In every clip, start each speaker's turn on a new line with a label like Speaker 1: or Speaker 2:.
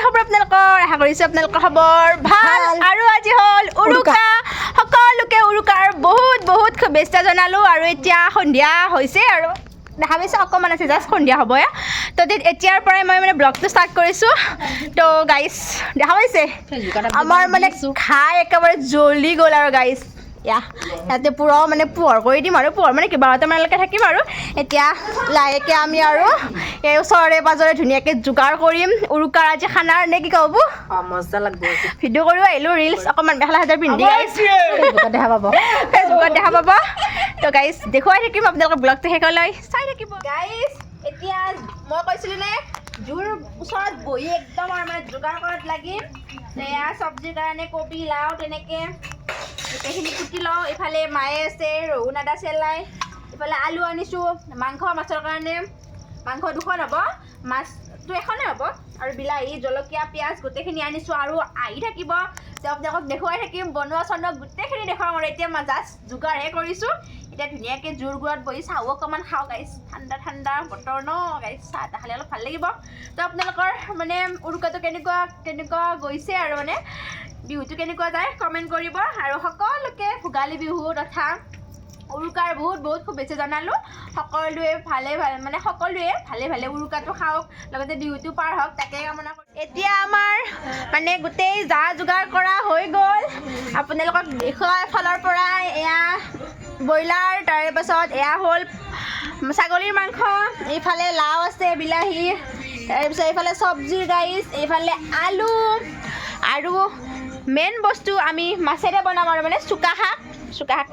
Speaker 1: খবৰ আপোনালোকৰ আশা কৰিছোঁ আপোনালোকৰ খবৰ ভাল আৰু আজি হ'ল উৰুকা সকলোকে উৰুকাৰ বহুত শুভেচ্ছা জনালোঁ আৰু এতিয়া সন্ধিয়া হৈছে আৰু দেখা পাইছে অকণমান আছে জাষ্ট সন্ধিয়া হ'ব তো এতিয়াৰ পৰাই মই মানে ব্লগটো ষ্টাৰ্ট কৰিছোঁ তো গাইছ দেখা পাইছে আমাৰ মানে খাই একেবাৰে জ্বলি গ'ল আৰু গাইছ ইয়াতে পুৰা মানে পোহৰ কৰি দিম আৰু পোহৰ মানে 12টামানলৈকে থাকিম আৰু এতিয়া লাহেকৈ আমি আৰু এই ওচৰে পাজৰে ধুনীয়াকৈ যোগাৰ কৰিম উৰুকাৰ আজি খানাৰ নে কি ক'ব
Speaker 2: মজা লাগব
Speaker 1: ভিডিঅ' কৰিব আহিলোঁ ৰিলচ অকণমান মেখেলা চাদৰ পিন্ধি গাইছ
Speaker 2: দেখা পাব
Speaker 1: ফেচবুকত দেখা পাব তো গাইছ দেখুৱাই থাকিম আপোনালোকৰ ব্লগটো শেষলৈ চাই থাকিব গাইছ এতিয়া মই কৈছিলোঁ নে জুইৰ ওচৰত বহি একদম আৰু মানে যোগাৰ কৰাত লাগিম এয়া চব্জিৰ কাৰণে কবি লাও তেনেকৈ গোটেইখিনি কুটি লওঁ ইফালে মায়ে আছে ৰহুন আদা চেলাই ইফালে আলু আনিছোঁ মাছৰ কাৰণে মাংস 2খন হ'ব মাছটো এখনেই হ'ব আৰু বিলাহী জলকীয়া পিঁয়াজ গোটেইখিনি আনিছোঁ আৰু আহি থাকিব যে আপোনালোকক দেখুৱাই থাকিম বনোৱা চনোৱা গোটেইখিনি দেখুৱাম আৰু এতিয়া মই জাষ্ট যোগাৰহে কৰিছোঁ এতিয়া ধুনীয়াকৈ জোৰ গুৰত বহি চাহো অকণমান খাওঁ গাইছ ঠাণ্ডা বতৰ ন গাইছ চাহ এটা খালে অলপ ভাল লাগিব তো আপোনালোকৰ মানে উৰুকাটো কেনেকুৱা গৈছে আৰু মানে বিহুটো কেনেকুৱা যায় কমেণ্ট কৰিব আৰু সকলোকে ভোগালী বিহু তথা উৰুকাৰ বহুত শুভেচ্ছা জনালোঁ সকলোৱে ভালে উৰুকাটো খাওক লগতে বিহুটো পাৰ হওক তাকে কামনা কৰোঁ এতিয়া আমাৰ মানে গোটেই যা যোগাৰ কৰা হৈ গ'ল আপোনালোকক দেখুৱাৰ ফালৰ পৰা এয়া ব্ৰইলাৰ তাৰে পাছত এয়া হ'ল ছাগলীৰ মাংস এইফালে লাও আছে বিলাহী তাৰপিছত এইফালে চব্জিৰ গাইছ এইফালে আলু আৰু মেইন বস্তু আমি মাছেৰে বনাম আৰু মানে চুকা শাক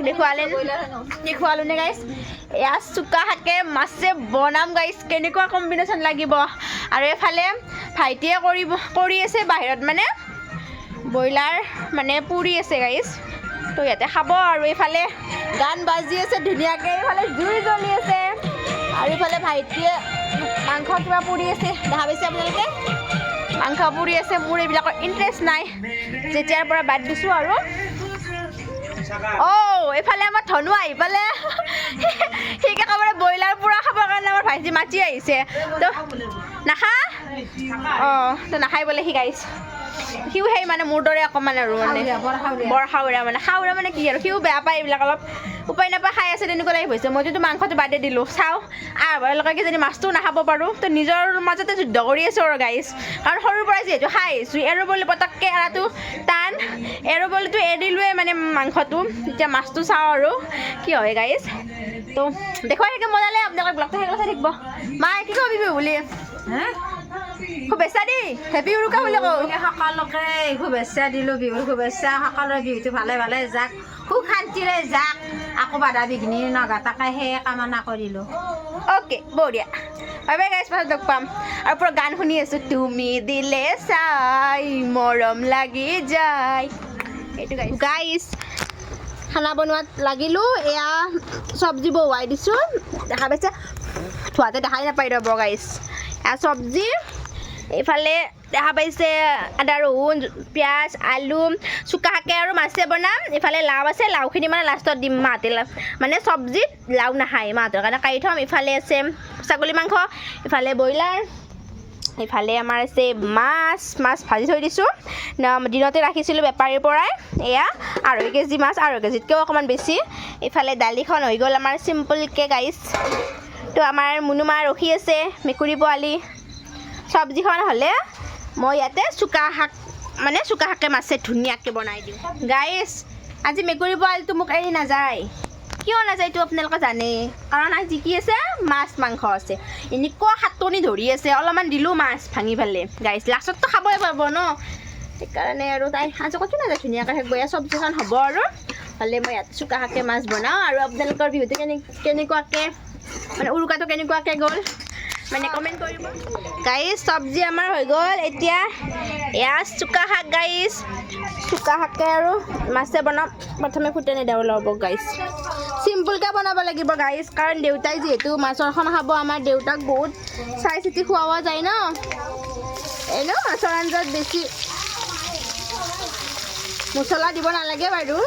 Speaker 1: দেখুৱালোঁ নে গাইছ এয়া চুকা শাকে মাছে বনাম গাইছ কেনেকুৱা কম্বিনেশ্যন লাগিব আৰু এইফালে ভাইটিয়ে কৰি আছে বাহিৰত মানে ব্ৰইলাৰ মানে পুৰি আছে গাইছ তো ইয়াতে খাব আৰু এইফালে গান বাজি আছে ধুনীয়াকৈ এইফালে জুই জ্বলি আছে আৰু এইফালে ভাইটিয়ে মাংস কিবা পুৰি আছে দেখা পাইছে আপোনালোকে মাংস পুৰি আছে মোৰ এইবিলাকৰ ইণ্টাৰেষ্ট নাই যেতিয়াৰ পৰা বাদ দিছোঁ আৰু এইফালে আমাৰ ধনু আহি পালে ঠিক একেবাৰে ব্ৰইলাৰ পুৰা খাবৰ কাৰণে আমাৰ ভাইটি মাতি আহিছে তো তো নাখাই বোলে সি গাইছ সিও সেই মানে মোৰ দৰে অকণমান আৰু মানে বৰ খাউৰা মানে কি আৰু সিও বেয়া পায় এইবিলাক অলপ উপায় নাপায় খাই আছে তেনেকুৱা লাগি হৈছে মইতো মাংসটো বাদে দিলোঁ চাওঁ লগাকৈ যদি মাছটোও নাখাব পাৰোঁ তো নিজৰ মাজতে যুদ্ধ কৰি আছোঁ আৰু গাইছ কাৰণ সৰুৰ পৰা যিহেতু খাই আহিছোঁ এৰো বুলি পটককৈ এৰাটো টান এৰো বুলিতো এৰিলোৱে মানে মাংসটো এতিয়া মাছটো চাওঁ আৰু কি হয় গাইছ তো দেখুৱাই থাকে মজালে আপোনালোকে ব্লগটো শেষ চাই থাকিব মায়ে কি কবি বুলি শুভেচ্ছা দেই হেপী উৰুকা বুলি কওঁ
Speaker 2: সকলোকে শুভেচ্ছা দিলোঁ বিহুৰ শুভেচ্ছা সকলোৰে বিহুটো ভালে যাক সুখ শান্তিৰে যাক আকৌ বাধা বিঘিনি নঘটাকে সেই কামনা কৰিলোঁ
Speaker 1: অ'কে বঢ়িয়া বাই বাই গাইছ পাছত লগ পাম আৰু পুৰা গান শুনি আছোঁ তুমি দিলে চাই মৰম লাগি যায় সেইটো গাইছ খানা বনোৱাত লাগিলোঁ এয়া চব্জি বহুৱাই দিছোঁ দেখা পাইছে ধোৱাতে দেখাই নাপায় ৰ'ব গাইছ এয়া চব্জি এইফালে দেখা পাইছে আদা ৰহুন পিঁয়াজ আলু চুকা শাকে আৰু মাছে বনাম এইফালে লাও আছে লাওখিনি মানে লাষ্টত দিম মাহঁতে মানে চব্জিত লাও নাখায় মাহঁতৰ কাৰণে কাঢ়ি থ'ম ইফালে আছে ছাগলী মাংস ইফালে ব্ৰইলাৰ ইফালে আমাৰ আছে মাছ ভাজি থৈ দিছোঁ দিনতে ৰাখিছিলোঁ বেপাৰীৰ পৰাই এয়া 2.5 কেজি মাছ 2.5 কেজিতকৈও অকণমান বেছি ইফালে দালিখন হৈ গ'ল আমাৰ চিম্পলকৈ গাইছ তো আমাৰ মুনুমা ৰখি আছে মেকুৰী পোৱালি চব্জিখন হ'লে মই ইয়াতে চুকা শাকে মাছে ধুনীয়াকৈ বনাই দিওঁ গাইছ আজি মেকুৰী পোৱালিটো মোক এৰি নাযায় কিয় নাযায় এইটো আপোনালোকে জানে কাৰণ আজি কি আছে মাছ মাংস আছে এনেকুৱা সাতনি ধৰি আছে অলপমান দিলোঁ মাছ ভাঙি পেলাই গাইছ লাষ্টততো খাবই পাব ন সেইকাৰণে আৰু তাই আজি ক'তো নাযায় ধুনীয়াকৈ থাকিব এয়া চব্জিখন হ'ব আৰু হ'লে মই ইয়াতে চুকা শাকে মাছ বনাওঁ আৰু আপোনালোকৰ বিহুটো কেনেকুৱাকৈ মানে উৰুকাটো কেনেকুৱাকৈ গ'ল মানে কমেণ্ট কৰিব গাইছ চব্জি আমাৰ হৈ গ'ল এতিয়া এয়া চুকা শাক গাইছ চুকা শাকে আৰু মাছে বনাম প্ৰথমে ফুটেনে দেওঁ ল'ব গাইছ চিম্পুলকৈ বনাব লাগিব গাইছ কাৰণ দেউতাই যিহেতু মাছৰখন খাব আমাৰ দেউতাক বহুত চাই চিতি খুৱাব যায় ন এনেও মাছৰ আঞ্জাত বেছি মছলা দিব নালাগে বাৰু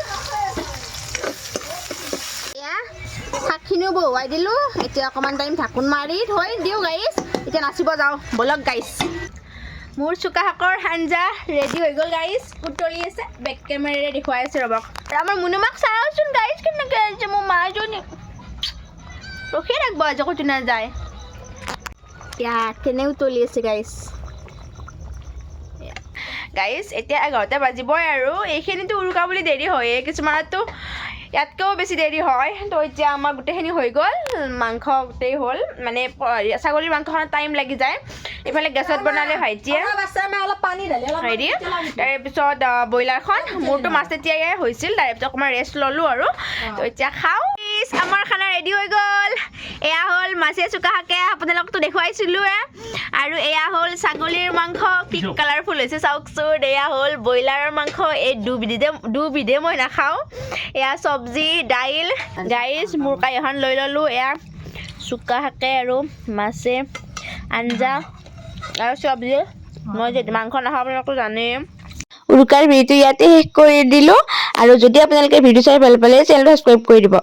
Speaker 1: এয়া শাকখিনিও বহুৱাই দিলোঁ এতিয়া অকণমান টাইম ঢাকোন মাৰি থৈ দিওঁ গাইছ এতিয়া নাচিব যাওঁ ব'লক গাইছ মোৰ চুকা শাকৰ আঞ্জা ৰেডি হৈ গ'ল গাইজ উতলি আছে বেক কেমেৰাৰে দেখুৱাই আছে ৰ'বক আৰু আমাৰ মুনুমাক চাওঁচোন গাইজ কেনেকৈ আছে মোৰ মাজনী ৰখিয়ে ৰাখিব আজি ক'তো নাযায় ইয়াত কেনে উতলি আছে গাইজ গাইজ এতিয়া 11টা বাজিবই আৰু এইখিনিতো উৰুকা বুলি দেৰি হয়ে কিছুমানতো ইয়াতকৈও বেছি দেৰি হয় তো এতিয়া আমাৰ গোটেইখিনি হৈ গ'ল মাংস গোটেই হ'ল মানে ছাগলীৰ মাংসখনত টাইম লাগি যায় এইফালে গেছত বনালে ভাইটিয়ে হেৰি তাৰপিছত ব্ৰইলাৰখন মোৰতো মাছ তেতিয়াই হৈছিল তাৰপিছত অকণমান ৰেষ্ট ল'লোঁ আৰু তো এতিয়া খাওঁ আমাৰ খানা ৰেডি হৈ গ'ল এয়া হ'ল মাছে চুকা শাকে আপোনালোকতো দেখুৱাইছিলোঁৱে আৰু এয়া হ'ল ছাগলীৰ মাংস কি কালাৰফুল হৈছে চাওকচোন এয়া হ'ল ব্ৰইলাৰৰ মাংস এই দুবিধে মই নাখাওঁ এয়া চব্জি দাইল গাইজ মোৰ কাঁহী এখন লৈ ল'লোঁ এয়া চুকা শাকে আৰু মাছে আঞ্জা আৰু চব্জি মই যে মাংস নাখাওঁ আপোনালোকতো জানেই উৰুকাৰ ভিডিঅ'টো ইয়াতে শেষ কৰি দিলোঁ আৰু যদি আপোনালোকে ভিডিঅ' চাই ভাল পালে চেনেলটো ছাবস্ক্ৰাইব কৰি দিব